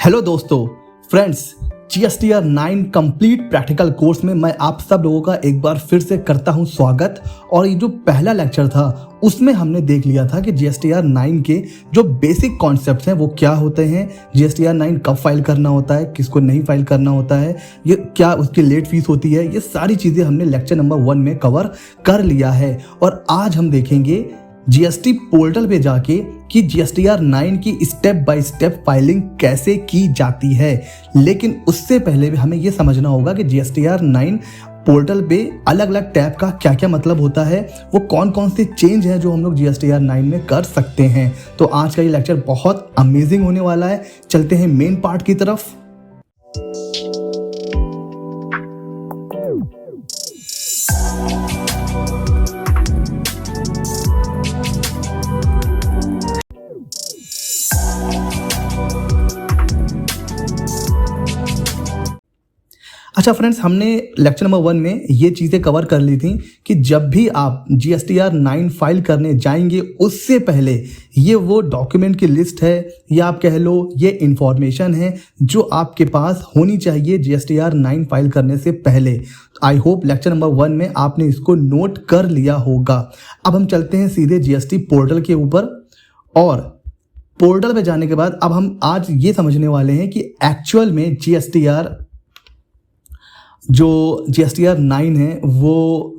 Hello दोस्तों, friends, GSTR 9 complete practical course में मैं आप सब लोगों का एक बार फिर से करता हूं स्वागत। और ये जो पहला लेक्चर था उसमें हमने देख लिया था कि GSTR 9 के जो बेसिक कॉन्सेप्ट्स हैं वो क्या होते हैं, GSTR 9 कब फाइल करना होता है, किसको नहीं फाइल करना होता है, ये क्या उसकी लेट फीस होती है, ये सारी चीज़ें हमने लेक्चर नंबर 1 में कवर कर लिया है। और आज हम देखेंगे जीएसटी पोर्टल पे जाके कि GSTR 9 की स्टेप बाय स्टेप फाइलिंग कैसे की जाती है। लेकिन उससे पहले भी हमें ये समझना होगा कि GSTR 9 पोर्टल पे अलग अलग टैब का क्या क्या मतलब होता है, वो कौन कौन से चेंज हैं जो हम लोग GSTR 9 में कर सकते हैं। तो आज का ये लेक्चर बहुत अमेजिंग होने वाला है। चलते हैं मेन पार्ट की तरफ। अच्छा फ्रेंड्स, हमने लेक्चर नंबर 1 में ये चीज़ें कवर कर ली थी कि जब भी आप GSTR 9 फाइल करने जाएंगे उससे पहले ये वो डॉक्यूमेंट की लिस्ट है या आप कह लो ये इंफॉर्मेशन है जो आपके पास होनी चाहिए GSTR 9 फाइल करने से पहले। आई होप लेक्चर नंबर 1 में आपने इसको नोट कर लिया होगा। अब हम चलते हैं सीधे GST पोर्टल के ऊपर, और पोर्टल पे जाने के बाद अब हम आज ये समझने वाले हैं कि एक्चुअल में जो GSTR 9 है वो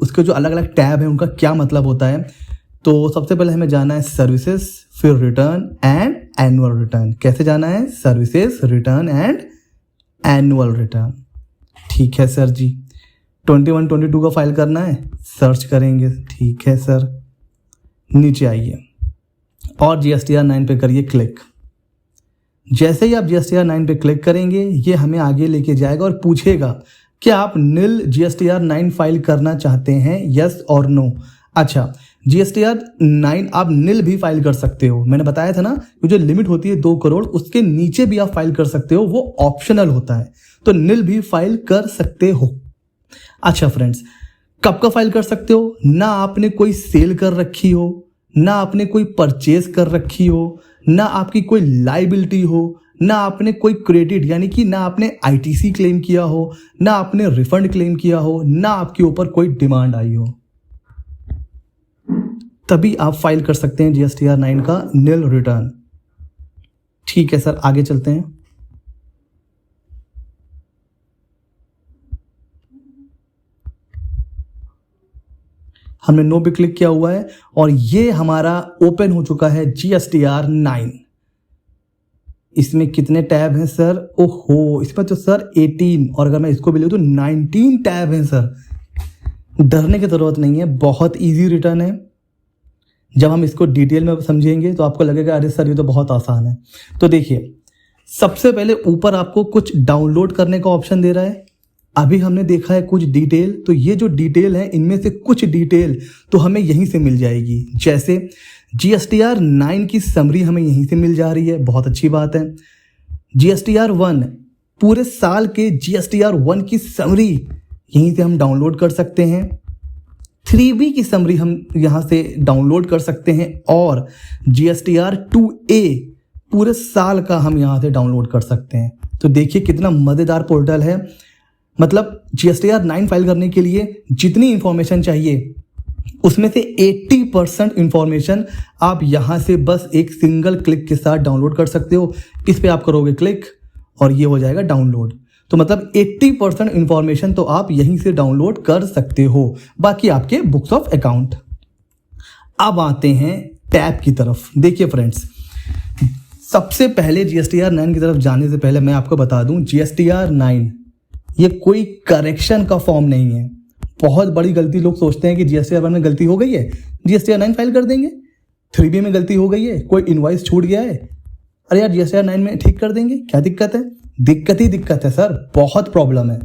उसके जो अलग अलग टैब हैं उनका क्या मतलब होता है। तो सबसे पहले हमें जाना है सर्विसेज, फिर रिटर्न एंड एनुअल रिटर्न। कैसे जाना है? Services, return and annual return. ठीक है सर जी। 21, 22 का फाइल करना है, सर्च करेंगे। ठीक है सर, नीचे आइए और GSTR 9 पे करिए क्लिक। जैसे ही आप GSTR 9 पे क्लिक करेंगे ये हमें आगे लेके जाएगा और पूछेगा कि आप नील GSTR 9 फाइल करना चाहते हैं, यस और नो। अच्छा, GSTR 9 आप नील भी फाइल कर सकते हो। मैंने बताया था ना कि जो लिमिट होती है 2 करोड़, उसके नीचे भी आप फाइल कर सकते हो, वो ऑप्शनल होता है। तो नील भी फाइल कर सकते हो। अच्छा फ्रेंड्स, कब का फाइल कर सकते हो? ना आपने कोई सेल कर रखी हो, ना आपने कोई परचेज कर रखी हो, ना आपकी कोई लाइबिलिटी हो, ना आपने कोई क्रेडिट यानी कि ना आपने ITC क्लेम किया हो, ना आपने रिफंड क्लेम किया हो, ना आपके ऊपर कोई डिमांड आई हो, तभी आप फाइल कर सकते हैं GSTR 9 का नील रिटर्न। ठीक है सर, आगे चलते हैं। हमने नो पे क्लिक किया हुआ है और ये हमारा ओपन हो चुका है GSTR 9। इसमें कितने टैब हैं सर? ओहो, इसमें तो सर 18, और अगर मैं इसको भी ले तो 19 टैब हैं सर। डरने की ज़रूरत नहीं है, बहुत इजी रिटर्न है। जब हम इसको डिटेल में समझेंगे तो आपको लगेगा अरे सर ये तो बहुत आसान है। तो देखिए, सबसे पहले ऊपर आपको कुछ डाउनलोड करने का ऑप्शन दे रहा है। अभी हमने देखा है कुछ डिटेल, तो ये जो डिटेल है इनमें से कुछ डिटेल तो हमें यहीं से मिल जाएगी। जैसे GSTR 9 की समरी हमें यहीं से मिल जा रही है, बहुत अच्छी बात है। GSTR 1 पूरे साल के GSTR 1 की समरी यहीं से हम डाउनलोड कर सकते हैं। 3B की समरी हम यहाँ से डाउनलोड कर सकते हैं, और GSTR 2A पूरे साल का हम यहाँ से डाउनलोड कर सकते हैं। तो देखिए कितना मज़ेदार पोर्टल है। मतलब GSTR 9 फाइल करने के लिए जितनी इंफॉर्मेशन चाहिए उसमें से 80% इंफॉर्मेशन आप यहाँ से बस एक सिंगल क्लिक के साथ डाउनलोड कर सकते हो। इस पे आप करोगे क्लिक और ये हो जाएगा डाउनलोड। तो मतलब 80% इंफॉर्मेशन तो आप यहीं से डाउनलोड कर सकते हो, बाकी आपके बुक्स ऑफ अकाउंट। अब आते हैं टैब की तरफ। देखिए फ्रेंड्स, सबसे पहले GSTR 9 की तरफ जाने से पहले मैं आपको बता दूं, GSTR 9 ये कोई करेक्शन का फॉर्म नहीं है। बहुत बड़ी गलती लोग सोचते हैं कि GSTR 1 में गलती हो गई है, GSTR 9 फाइल कर देंगे। 3B में गलती हो गई है, कोई इनवॉइस छूट गया है, अरे यार GSTR 9 में ठीक कर देंगे। क्या दिक्कत है? दिक्कत ही दिक्कत है सर, बहुत प्रॉब्लम है।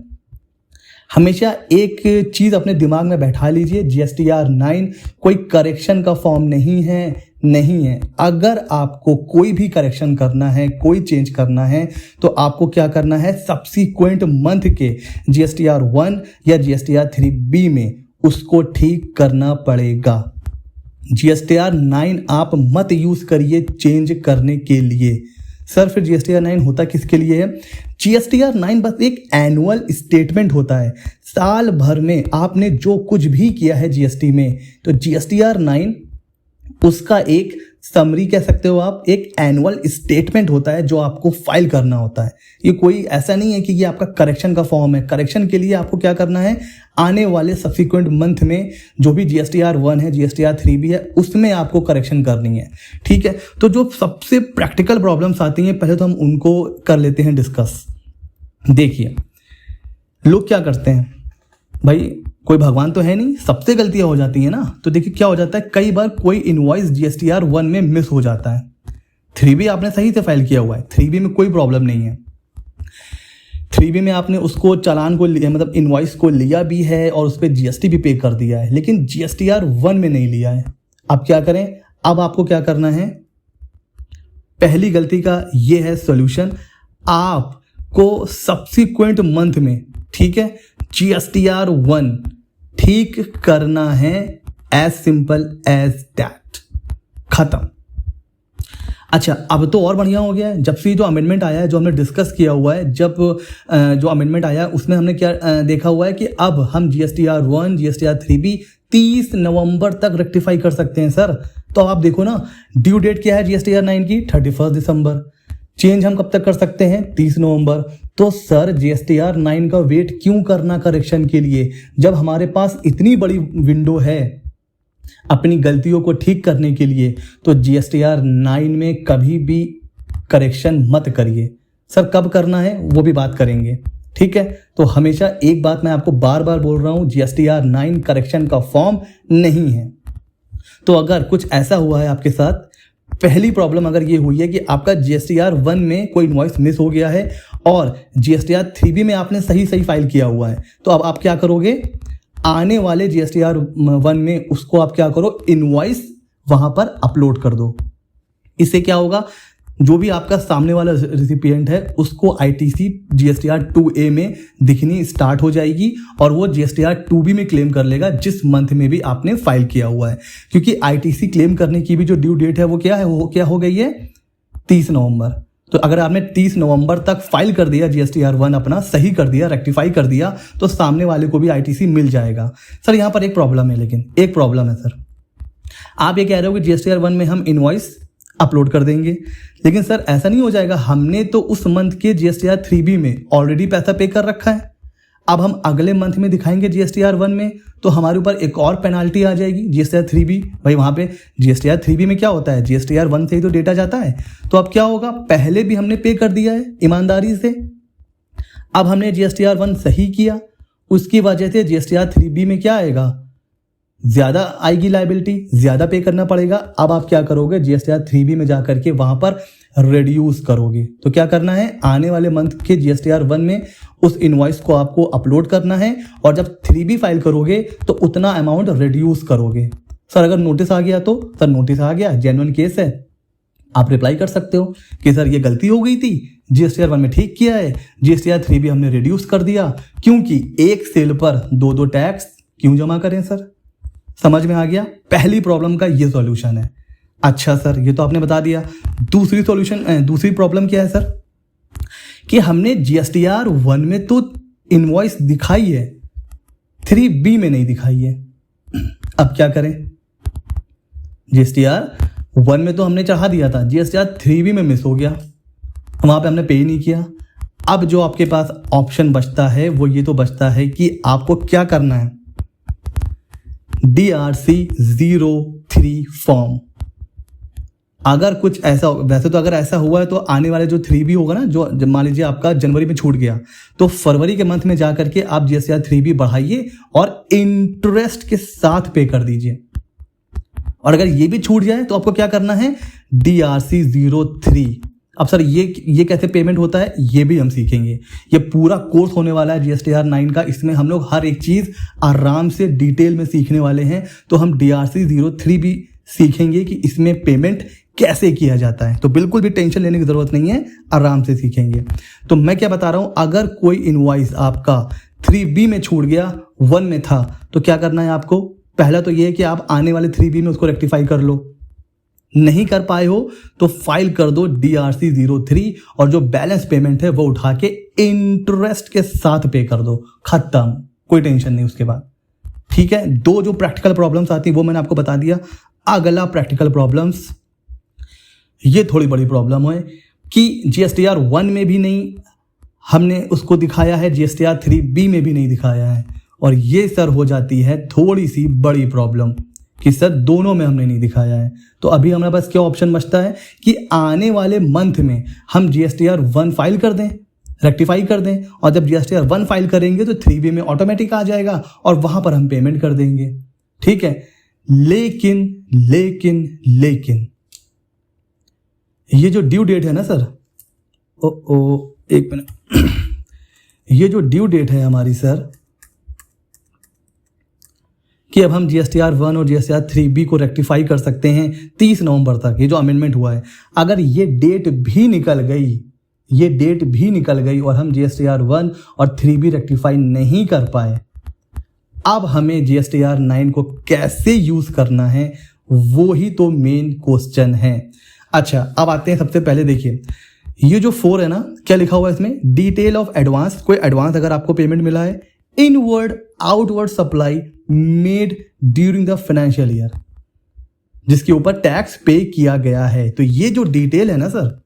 हमेशा एक चीज़ अपने दिमाग में बैठा लीजिए, GSTR 9 कोई करेक्शन का फॉर्म नहीं है। अगर आपको कोई भी करेक्शन करना है, कोई चेंज करना है, तो आपको क्या करना है? सब्सीक्वेंट मंथ के GSTR 1 या GSTR 3B में उसको ठीक करना पड़ेगा। GSTR 9 आप मत यूज़ करिए चेंज करने के लिए। सर फिर जीएसटीआर 9 होता किसके लिए है? जीएसटीआर 9 बस एक एनुअल स्टेटमेंट होता है। साल भर में आपने जो कुछ भी किया है जीएसटी में, तो जीएसटीआर 9 उसका एक समरी कह सकते हो आप, एक एनुअल स्टेटमेंट होता है जो आपको फाइल करना होता है। ये कोई ऐसा नहीं है कि ये आपका करेक्शन का फॉर्म है। करेक्शन के लिए आपको क्या करना है, आने वाले सब्सिक्वेंट मंथ में जो भी जीएसटीआर 1 है, जीएसटीआर 3 भी है, उसमें आपको करेक्शन करनी है। ठीक है, तो जो सबसे प्रैक्टिकल प्रॉब्लम्स आती हैं पहले तो हम उनको कर लेते हैं डिस्कस। देखिए लोग क्या करते हैं, भाई कोई भगवान तो है नहीं, सबसे गलतियां हो जाती हैं ना। तो देखिए क्या हो जाता है, कई बार कोई इनवॉइस जीएसटीआर 1 में मिस हो जाता है। 3B आपने सही से फाइल किया हुआ है, 3B में कोई प्रॉब्लम नहीं है। 3B में आपने उसको चालान को लिया, मतलब इनवॉइस को लिया भी है और उस पर जीएसटी भी पे कर दिया है, लेकिन जीएसटीआर 1 में नहीं लिया है। अब क्या करें, अब आपको क्या करना है, पहली गलती का ये है सॉल्यूशन, आपको सब्सिक्वेंट मंथ में, ठीक है, जीएसटीआर 1 ठीक करना है। एज सिंपल एज दैट, खत्म। अच्छा अब तो और बढ़िया हो गया है, जब से जो अमेंडमेंट आया है, जो हमने डिस्कस किया हुआ है, जब जो अमेंडमेंट आया है उसमें हमने क्या देखा हुआ है कि अब हम जीएसटीआर 1, जीएसटीआर 3B 30 नवंबर तक रेक्टिफाई कर सकते हैं सर। तो आप देखो ना, ड्यू डेट क्या है जीएसटीआर 9 की 31 दिसंबर, चेंज हम कब तक कर सकते हैं, 30 नवंबर। तो सर जीएसटीआर 9 का वेट क्यों करना करेक्शन के लिए, जब हमारे पास इतनी बड़ी विंडो है अपनी गलतियों को ठीक करने के लिए। तो जीएसटीआर 9 में कभी भी करेक्शन मत करिए। सर कब करना है वो भी बात करेंगे, ठीक है। तो हमेशा एक बात मैं आपको बार बार बोल रहा हूं, जीएसटीआर 9 करेक्शन का फॉर्म नहीं है। तो अगर कुछ ऐसा हुआ है आपके साथ, पहली प्रॉब्लम अगर ये हुई है कि आपका जीएसटीआर 1 में कोई इनवॉइस मिस हो गया है और जीएसटीआर 3B में आपने सही फाइल किया हुआ है, तो अब आप क्या करोगे, आने वाले जीएसटीआर 1 में उसको आप क्या करो, इनवॉइस वहां पर अपलोड कर दो। इससे क्या होगा, जो भी आपका सामने वाला रिसिपिएंट है उसको आईटीसी जीएसटीआर 2A में दिखनी स्टार्ट हो जाएगी और वो जीएसटीआर 2B में क्लेम कर लेगा जिस मंथ में भी आपने फाइल किया हुआ है। क्योंकि आईटीसी क्लेम करने की भी जो ड्यू डेट है वो क्या है, वो क्या हो गई है, 30 नवंबर। तो अगर आपने 30 नवंबर तक फाइल कर दिया, जीएसटीआर 1 अपना सही कर दिया, रेक्टिफाई कर दिया, तो सामने वाले को भी आईटीसी मिल जाएगा। सर यहाँ पर एक प्रॉब्लम है, लेकिन एक प्रॉब्लम है सर, आप ये कह रहे हो कि जीएसटीआर 1 में हम इनवॉइस अपलोड कर देंगे, लेकिन सर ऐसा नहीं हो जाएगा, हमने तो उस मंथ के जीएसटीआर 3B में ऑलरेडी पैसा पे कर रखा है। अब हम अगले मंथ में दिखाएंगे जीएसटीआर 1 में, तो हमारे ऊपर एक और पेनाल्टी आ जाएगी जीएसटीआर 3B। भाई वहां पे जीएसटीआर 3B में क्या होता है, जीएसटीआर 1 से ही तो डेटा जाता है। तो अब क्या होगा, पहले भी हमने पे कर दिया है ईमानदारी से, अब हमने जीएसटीआर 1 सही किया, उसकी वजह से जीएसटीआर 3B में क्या आएगा, ज्यादा आएगी लायबिलिटी, ज्यादा पे करना पड़ेगा। अब आप क्या करोगे, जीएसटीआर 3B में जाकर के वहां पर रिड्यूस करोगे। तो क्या करना है, आने वाले मंथ के जीएसटीआर 1 में उस इनवॉइस को आपको अपलोड करना है और जब 3B फाइल करोगे तो उतना अमाउंट रिड्यूस करोगे। सर अगर नोटिस आ गया तो, सर नोटिस आ गया, जेन्युइन केस है, आप रिप्लाई कर सकते हो कि सर ये गलती हो गई थी, जीएसटीआर 1 में ठीक किया है, जीएसटीआर 3B हमने रिड्यूस कर दिया, क्योंकि एक सेल पर 2 टैक्स क्यों जमा करें। सर समझ में आ गया, पहली प्रॉब्लम का ये सॉल्यूशन है। अच्छा सर ये तो आपने बता दिया, दूसरी प्रॉब्लम क्या है सर, कि हमने जीएसटीआर 1 में तो इनवॉइस दिखाई है, 3B में नहीं दिखाई है। अब क्या करें, जीएसटीआर 1 में तो हमने चढ़ा दिया था, जीएसटीआर 3B में मिस हो गया, वहां पे हमने पे नहीं किया। अब जो आपके पास ऑप्शन बचता है वो ये तो बचता है कि आपको क्या करना है, DRC 03 फॉर्म। अगर कुछ ऐसा, वैसे तो अगर ऐसा हुआ है तो आने वाले जो 3B होगा ना, जो मान लीजिए आपका जनवरी में छूट गया, तो फरवरी के मंथ में जाकर के आप जीएसटीआर 3B बढ़ाइए और इंटरेस्ट के साथ पे कर दीजिए। और अगर ये भी छूट जाए तो आपको क्या करना है, DRC 03। अब सर ये कैसे पेमेंट होता है ये भी हम सीखेंगे। ये पूरा कोर्स होने वाला है जीएसटीआर 9 का, इसमें हम लोग हर एक चीज आराम से डिटेल में सीखने वाले हैं। तो हम DRC 03 भी सीखेंगे कि इसमें पेमेंट कैसे किया जाता है। तो बिल्कुल भी टेंशन लेने की जरूरत नहीं है, आराम से सीखेंगे। तो मैं क्या बता रहा हूं, अगर कोई इनवॉइस आपका 3B में छूट गया, 1 में था, तो क्या करना है आपको, पहला तो ये है कि आप आने वाले 3B में उसको रेक्टिफाई कर लो, नहीं कर पाए हो तो फाइल कर दो DRC-03 और जो बैलेंस पेमेंट है वो उठा के इंटरेस्ट के साथ पे कर दो, खत्म, कोई टेंशन नहीं उसके बाद। ठीक है, दो जो प्रैक्टिकल प्रॉब्लम्स आती है वो मैंने आपको बता दिया। अगला प्रैक्टिकल प्रॉब्लम्स, ये थोड़ी बड़ी प्रॉब्लम है कि GSTR 1 में भी नहीं हमने उसको दिखाया है, GSTR 3B में भी नहीं दिखाया है, और ये सर हो जाती है थोड़ी सी बड़ी प्रॉब्लम कि सर दोनों में हमने नहीं दिखाया है। तो अभी हमारे पास क्या ऑप्शन बचता है कि आने वाले मंथ में हम GSTR 1 फाइल कर दें, रेक्टिफाई कर दें, और जब GSTR 1 फाइल करेंगे तो 3B में ऑटोमेटिक आ जाएगा और वहां पर हम पेमेंट कर देंगे। ठीक है, लेकिन लेकिन लेकिन ये जो ड्यू डेट है ना सर, एक मिनट, ये जो ड्यू डेट है हमारी सर कि अब हम GSTR 1 और GSTR 3B को रेक्टिफाई कर सकते हैं 30 नवंबर तक, ये जो अमेंडमेंट हुआ है, अगर ये डेट भी निकल गई और हम GSTR 1 और 3B रेक्टिफाई नहीं कर पाए, अब हमें GSTR 9 को कैसे यूज करना है, वो ही तो मेन क्वेश्चन है। अच्छा, अब आते हैं, सबसे पहले देखिए ये जो 4 है ना, क्या लिखा हुआ है इसमें, डिटेल ऑफ एडवांस, कोई एडवांस अगर आपको पेमेंट मिला है, inward outward supply made during the financial year, जिसके ऊपर टैक्स पे किया गया है। तो ये जो डिटेल है ना सर,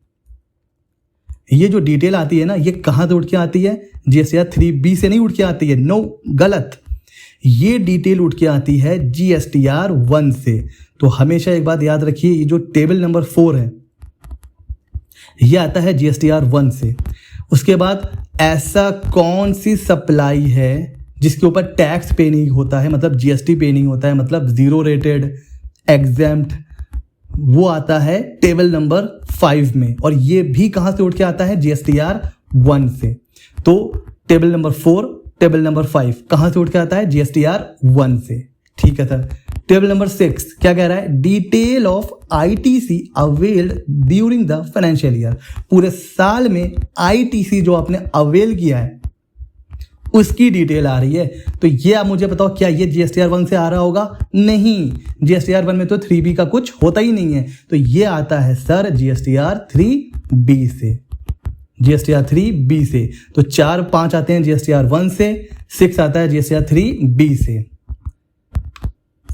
ये जो डिटेल आती है ना, ये कहां से उठ के आती है, GSTR 3B से नहीं उठ के आती है, नो, गलत, ये डिटेल उठ के आती है GSTR 1 से। तो हमेशा एक बात याद रखिए, ये जो टेबल नंबर 4 है ये आता है GSTR 1 से। उसके बाद ऐसा कौन सी सप्लाई है जिसके ऊपर टैक्स पे नहीं होता है, मतलब GST पे नहीं होता है, मतलब जीरो रेटेड, एग्जेम्प्ट, वो आता है टेबल नंबर 5 में, और ये भी कहां से उठ के आता है, GSTR 1 से। तो टेबल नंबर 4, टेबल नंबर 5 कहां से उठ के आता है, GSTR 1 से। ठीक है सर। टेबल नंबर 6 क्या कह रहा है, detail of ITC availed during the financial year, पूरे साल में ITC जो आपने अवेल किया है उसकी डिटेल आ रही है। तो ये आप मुझे बताओ, क्या ये GSTR 1 से आ रहा होगा, नहीं, GSTR 1 में तो 3B का कुछ होता ही नहीं है, तो ये आता है सर GSTR 3B से, GSTR 3B से। तो 4, 5 आते हैं GSTR 1 से, 6 आता है GSTR 3B से।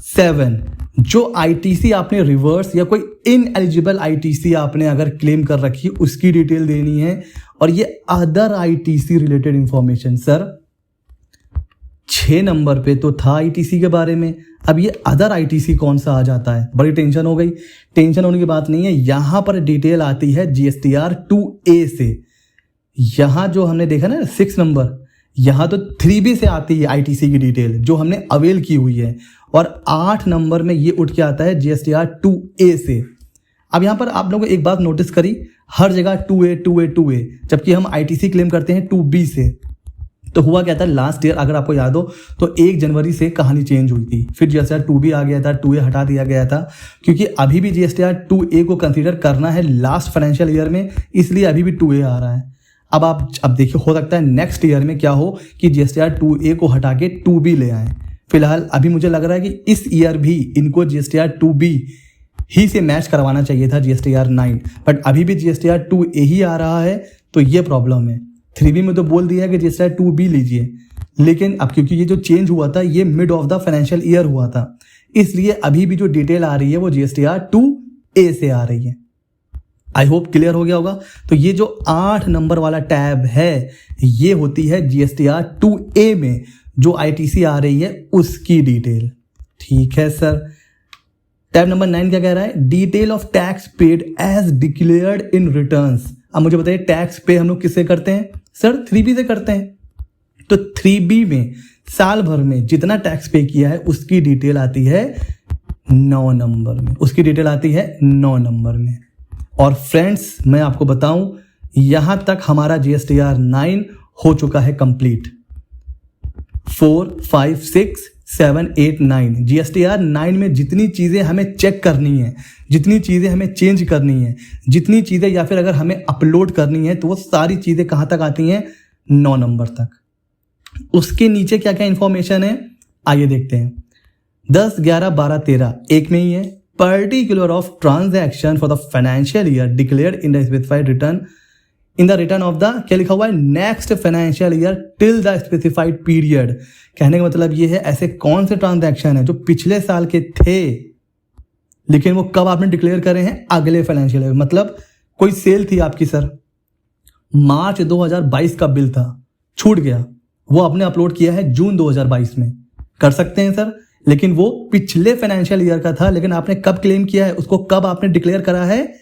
7, जो ITC आपने रिवर्स या कोई इनएलिजिबल ITC आपने अगर क्लेम कर रखी है उसकी डिटेल देनी है, और ये other ITC related information. Sir 6 number पे तो था ITC के बारे में, अब ये अदर ITC कौन सा आ जाता है, बड़ी टेंशन हो गई। टेंशन होने की बात नहीं है, यहां पर डिटेल आती है GSTR 2A से। यहां जो हमने देखा ना 6 नंबर, यहां तो 3B से आती है ITC की डिटेल जो हमने अवेल की हुई है, और 8 नंबर में ये उठ के आता है GSTR 2A से। अब यहां पर आप लोगों को एक बात नोटिस करी, हर जगह 2A 2A 2A, जबकि हम ITC क्लेम करते हैं 2B से। तो हुआ क्या था, लास्ट ईयर अगर आपको याद हो तो 1 जनवरी से कहानी चेंज हुई थी, फिर GSTR 2B आ गया था, 2A हटा दिया गया था, क्योंकि अभी भी GSTR 2A को कंसीडर करना है लास्ट फाइनेंशियल ईयर में, इसलिए अभी भी 2A आ रहा है। अब देखिए, हो सकता है नेक्स्ट ईयर में क्या हो कि GSTR 2A को हटा के 2B ले आए। फिलहाल अभी मुझे लग रहा है कि इस ईयर भी इनको GSTR 2B ही से मैच करवाना चाहिए था GSTR 9, बट अभी भी GSTR 2A ही आ रहा है, तो ये प्रॉब्लम है। 3B में तो बोल दिया है कि GSTR 2B लीजिए, लेकिन अब क्योंकि ये जो चेंज हुआ था ये mid of the financial year हुआ था, इसलिए अभी भी जो डिटेल आ रही है वो GSTR 2A से आ रही है। आई होप क्लियर हो गया होगा। तो ये जो 8 नंबर वाला टैब है ये होती है GSTR 2A में, जो ITC आ रही है उसकी डिटेल। ठीक है सर। टैब नंबर 9 क्या कह रहा है, detail of tax paid as declared in returns. अब मुझे बताइए, टैक्स पे हम लोग किससे करते हैं, सर 3B से करते हैं। तो 3B में साल भर में जितना टैक्स पे किया है उसकी डिटेल आती है 9 नंबर में, उसकी डिटेल आती है 9 नंबर में। और फ्रेंड्स मैं आपको बताऊं, यहां तक हमारा GSTR 9 हो चुका है कंप्लीट। 4, 5, 6, 7, 8, 9 GSTR 9 में जितनी चीज़ें हमें चेक करनी है, जितनी चीज़ें हमें चेंज करनी है, जितनी चीज़ें या फिर अगर हमें अपलोड करनी है, तो वो सारी चीज़ें कहाँ तक आती हैं, 9 नंबर तक। उसके नीचे क्या क्या इंफॉर्मेशन है आइए देखते हैं। 10, 11, 12, 13 एक में ही है, particular of transaction for the financial year declared in the specified return in the return of the क्या लिखा हुआ है next financial year till the specified period. कहने का मतलब ये है ऐसे कौन से ट्रांजैक्शन है जो पिछले साल के थे लेकिन वो कब आपने डिक्लेयर करे हैं अगले फाइनेंशियल ईयर। मतलब कोई सेल थी आपकी सर, मार्च 2022 का बिल था, छूट गया, वो आपने अपलोड किया है जून 2022 में, कर सकते हैं सर, लेकिन वो पिछले फाइनेंशियल ईयर का था, लेकिन आपने कब क्लेम किया है उसको, कब आपने डिक्लेयर करा है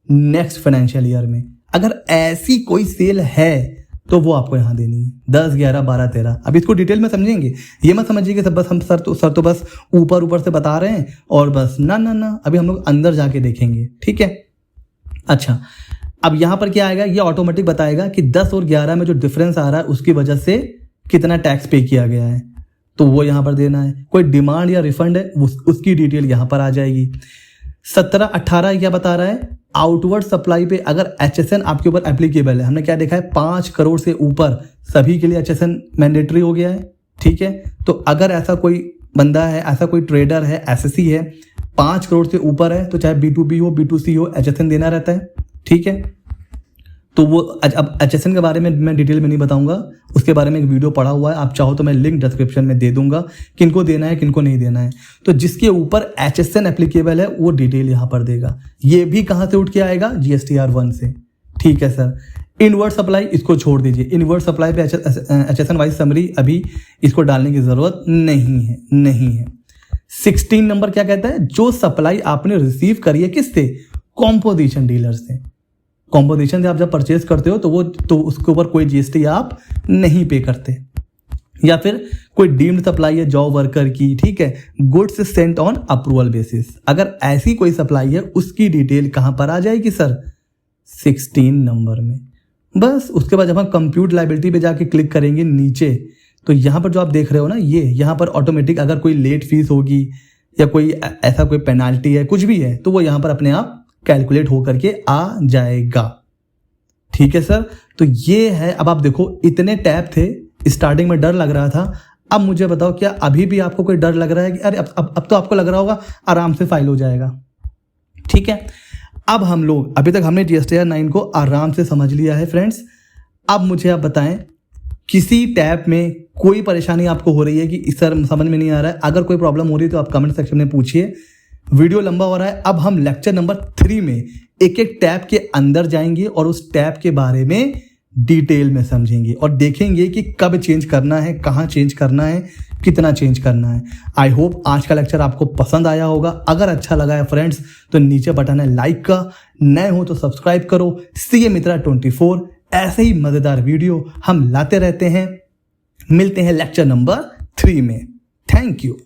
नेक्स्ट फाइनेंशियल ईयर में। अगर ऐसी कोई सेल है तो वो आपको यहां देनी है 10, 11, 12, 13। अब इसको डिटेल में समझेंगे, ये मत समझिए कि सब बस हम सर तो बस ऊपर से बता रहे हैं और बस ना, अभी हम लोग अंदर जाके देखेंगे, ठीक है। अच्छा, अब यहां पर क्या आएगा, ये ऑटोमेटिक बताएगा कि 10 और 11 में जो डिफरेंस आ रहा है उसकी वजह से कितना टैक्स पे किया गया है, तो वो यहां पर देना है। कोई डिमांड या रिफंड है उसकी डिटेल यहां पर आ जाएगी। 17, 18 क्या बता रहा है, आउटवर्ड सप्लाई पे अगर HSN आपके ऊपर एप्लीकेबल है, हमने क्या देखा है 5 करोड़ से ऊपर सभी के लिए HSN मैंडेटरी हो गया है, ठीक है। तो अगर ऐसा कोई बंदा है, ऐसा कोई ट्रेडर है, SSC है, 5 करोड़ से ऊपर है, तो चाहे B2B हो B2C हो HSN देना रहता है, ठीक है। तो वो अब HSN के बारे में मैं डिटेल में नहीं बताऊंगा, उसके बारे में एक वीडियो पड़ा हुआ है, आप चाहो तो मैं लिंक डिस्क्रिप्शन में दे दूंगा, किनको देना है किनको नहीं देना है। तो जिसके ऊपर HSN एप्लीकेबल है वो डिटेल यहाँ पर देगा। ये भी कहाँ से उठ के आएगा, GSTR 1 से, ठीक है सर। इनवर्ड सप्लाई इसको छोड़ दीजिए, इनवर्ड सप्लाई पे HSN वाइज समरी अभी इसको डालने की जरूरत नहीं है। 16 नंबर क्या कहता है, जो सप्लाई आपने रिसीव करी है किससे, कॉम्पोजिशन डीलर से। कॉम्पोजिशन से आप जब परचेज करते हो तो उसके ऊपर कोई GST आप नहीं पे करते। या फिर कोई डीम्ड सप्लाई है जॉब वर्कर की, ठीक है, goods Saint on approval basis, अगर ऐसी कोई सप्लाई है उसकी डिटेल कहां पर आ जाएगी सर, 16 नंबर में। बस उसके बाद जब हम कंप्यूट लायबिलिटी पे जाके क्लिक करेंगे नीचे, तो यहां पर जो आप देख रहे हो ना, ये यहां पर ऑटोमेटिक अगर कोई लेट फीस होगी या कोई ऐसा कोई पेनाल्टी है, कुछ भी है, तो वो यहां पर अपने आप कैलकुलेट होकर के आ जाएगा, ठीक है सर। तो ये है, अब आप देखो इतने टैब थे, स्टार्टिंग में डर लग रहा था, अब मुझे बताओ क्या अभी भी आपको कोई डर लग रहा है कि अरे अब तो आपको लग रहा होगा आराम से फाइल हो जाएगा, ठीक है। अब हम लोग अभी तक हमने GSTR 9 को आराम से समझ लिया है फ्रेंड्स। अब मुझे आप बताएं किसी टैब में कोई परेशानी आपको हो रही है कि सर समझ में नहीं आ रहा है, अगर कोई प्रॉब्लम हो रही है तो आप कमेंट सेक्शन में पूछिए। वीडियो लंबा हो रहा है, अब हम लेक्चर नंबर 3 में एक एक टैब के अंदर जाएंगे और उस टैब के बारे में डिटेल में समझेंगे और देखेंगे कि कब चेंज करना है, कहाँ चेंज करना है, कितना चेंज करना है। आई होप आज का लेक्चर आपको पसंद आया होगा। अगर अच्छा लगा है फ्रेंड्स तो नीचे बटन है लाइक का, नए हो तो सब्सक्राइब करो। CA मित्रा 24 ऐसे ही मजेदार वीडियो हम लाते रहते हैं। मिलते हैं लेक्चर नंबर 3 में। Thank you.